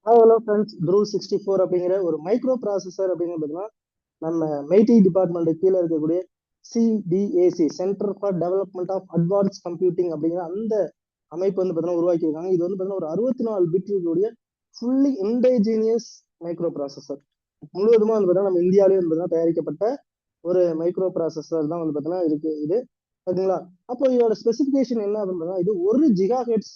Hello friends, through 64 அப்படிங்கிற ஒரு micro processor அப்படிங்கிறது பார்த்தீங்கன்னா நம்ம மெய்டி டிபார்ட்மெண்ட் கீழே இருக்கக்கூடிய CDAC, centre for development of advance computing அப்படிங்கிற அந்த அமைப்பு வந்து பார்த்தீங்கன்னா உருவாக்கியிருக்காங்க. இது வந்து பார்த்தீங்கன்னா ஒரு 64 பிட் இருக்கக்கூடிய ஃபுல்லி இன்டைஜீனியஸ் மைக்ரோ ப்ராசஸர். முழுவதுமா வந்து பார்த்தீங்கன்னா நம்ம இந்தியாவிலேயே வந்து பார்த்தீங்கன்னா தயாரிக்கப்பட்ட ஒரு மைக்ரோ ப்ராசஸர் தான் வந்து பார்த்தீங்கன்னா இருக்கு இது. ஓகேங்களா? அப்போ இதோட ஸ்பெசிஃபிகேஷன் என்ன அப்படின்னு பார்த்தீங்கன்னா இது 1 GHz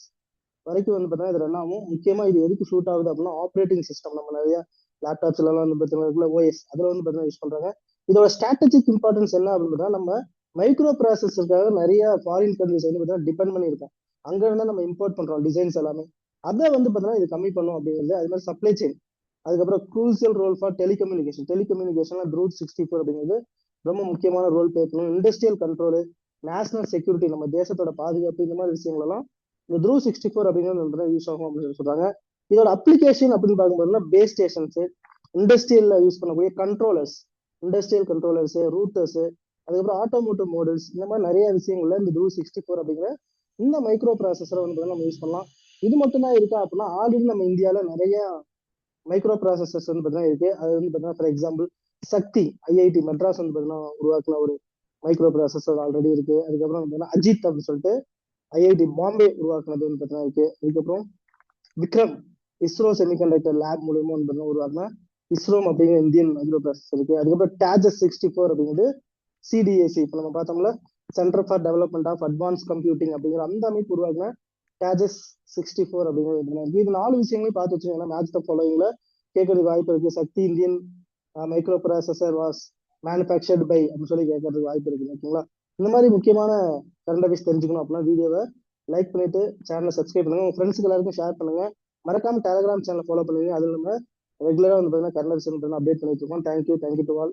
வரைக்கும் வந்து பார்த்தீங்கன்னா இது ரன் ஆகும். முக்கியமா இது எதுக்கு ஷூட் ஆகுது அப்படின்னா ஆப்ரேட்டிங் சிஸ்டம் நம்ம நிறைய லேப்டாப்ஸ்ல எல்லாம் வந்து பார்த்தீங்கன்னா ஓஎஸ் அதுல வந்து பார்த்தீங்கன்னா யூஸ் பண்றாங்க. இதோட ஸ்ட்ராட்டஜிக் இம்பார்ட்டன்ஸ் என்ன அப்படின்னு பார்த்தா நம்ம மைக்ரோ ப்ராசஸருக்காக நிறைய ஃபாரின் கண்ட்ரிஸ் வந்து பார்த்தீங்கன்னா டிபெண்ட் பண்ணியிருக்கோம். அங்க இருந்தா நம்ம இம்போர்ட் பண்றோம் டிசைன்ஸ் எல்லாமே. அதை வந்து பார்த்தீங்கன்னா இது கம்மி பண்ணும் அப்படிங்கிறது. அது மாதிரி சப்ளை செயின், அதுக்கப்புறம் க்ரூசியல் ரோல் ஃபார் டெலிகம்யூனிகேஷன்ல த்ரூட் 64 அப்படிங்கிறது ரொம்ப முக்கியமான ரோல் பிளே பண்ணும். இண்டஸ்ட்ரியல் கண்ட்ரோல், நேஷனல் செக்யூரிட்டி, நம்ம தேசத்தோட பாதுகாப்பு, இந்த மாதிரி விஷயங்கள் எல்லாம் இந்த த்ரூ 64 அப்படிங்கிறது யூஸ் ஆகும் அப்படின்னு சொல்றாங்க. இதோட அப்ளிகேஷன் அப்படின்னு பார்க்கும்போதுனா பேஸ் ஸ்டேஷன்ஸ், இண்டஸ்ட்ரியல்ல யூஸ் பண்ணக்கூடிய கண்ட்ரோலர்ஸ், இண்டஸ்ட்ரியல் கண்ட்ரோலர்ஸ், ரூட்டர்ஸ், அதுக்கப்புறம் ஆட்டோமோட்டிவ் மாடல்ஸ், இந்த மாதிரி நிறைய விஷயங்கள்ல இந்த த்ரூ 64 அப்படிங்கிற இந்த மைக்ரோ ப்ராசஸரை வந்து நம்ம யூஸ் பண்ணலாம். இது மட்டும் தான் இருக்கா அப்படின்னா ஆல்ரெடி நம்ம இந்தியாவில நிறைய மைக்ரோ ப்ராசஸர்ஸ் வந்து பார்த்தீங்கன்னா இருக்கு. அது வந்து பார்த்தீங்கன்னா for example Shakti IIT Madras வந்து பார்த்தீங்கன்னா உருவாக்குன ஒரு மைக்ரோ ப்ராசஸர் ஆல்ரெடி இருக்கு. அதுக்கப்புறம் பார்த்தீங்கன்னா அஜித் அப்படின்னு சொல்லிட்டு ஐஐடி பாம்பே உருவாக்குனது வந்து பார்த்தீங்கன்னா இருக்கு. அதுக்கப்புறம் விக்ரம் இஸ்ரோ செமிகண்டக்டர் லேப் மூலியமா வந்து பார்த்தீங்கன்னா உருவாக்குன இஸ்ரோம் அப்படிங்கிற இந்தியன் மைக்ரோ ப்ராசஸர் இருக்கு. அதுக்கப்புறம் டேஜஸ் 64 அப்படிங்கிறது சிடிஏசி, இப்போ நம்ம பார்த்தோம்ல centre for development of advance computing அப்படிங்கிற அந்த அமைப்பு உருவாக்குன டேஜஸ் 64 அப்படிங்கிறது. இது 4 விஷயங்களையும் பார்த்து வச்சுக்கோங்க. மேட்ச் த ஃபாலோயிங்ல கேட்கறதுக்கு வாய்ப்பு இருக்கு. Shakti Indian microprocessor was manufactured by அப்படின்னு சொல்லி கேட்கறதுக்கு வாய்ப்பு இருக்கு. ஓகேங்களா? இந்த மாதிரி முக்கியமான கரண்ட் அஃபேர்ஸ் தெரிஞ்சுக்கணும் அப்படின்னா வீடியோவை லைக் பண்ணிட்டு சேனலை சப்ஸ்கிரைப் பண்ணுங்க. உங்க ஃப்ரெண்ட்ஸ்க்கு எல்லாருக்கும் ஷேர் பண்ணுங்க. மறக்காம டெலிகிராம் சேனல் ஃபாலோ பண்ணுங்க. அதுல நம்ம ரெகுலரா வந்து பார்த்தீங்கன்னா கரண்ட் அஃபேர்ஸ் அப்டேட் பண்ணிட்டு இருக்கோம். Thank you to all.